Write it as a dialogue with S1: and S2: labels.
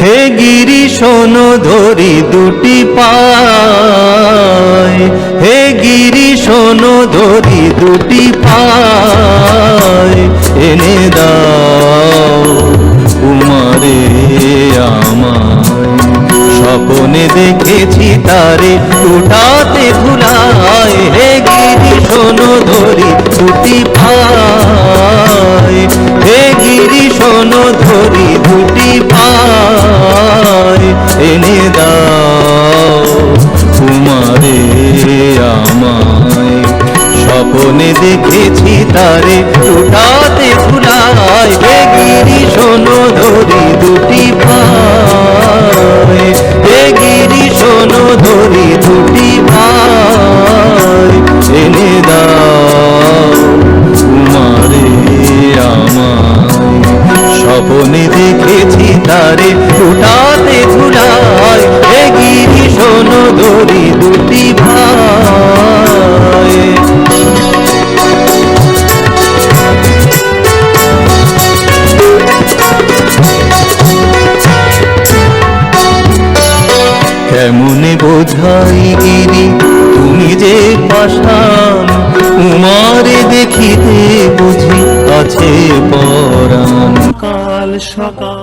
S1: হে গিরি শোনো ধরি দুটি পায়, হে গিরি শোনো ধরি দুটি পায়, এনে দাও উমারে আমায়। স্বপ্নে দেখেছি তারে টুটাতে ভুলায়, হে গিরি শোনো ধরি দুটি পায়, হে গিরি শোনো ধরি দুটি পায়, এনে দাও তোমারে আমায়। স্বপ্নে দেখেছি তারে টুটাতে ভুলায়, হে গিরি শোনো ধরি দুটি পায়, হে গিরি শোনো ধরি দুটি পায়, এনে দাও তোমারে আমায়। স্বপ্নে দেখেছি তারে টুটাতে ভুলায়, হে গিরি শোনো ধরি দুটি পায়। কেমনে বোঝাই গিরি তুমি যে পাষাণ, উমারে দেখিতে বুঝি আছে পরাণ।
S2: কাল সকাল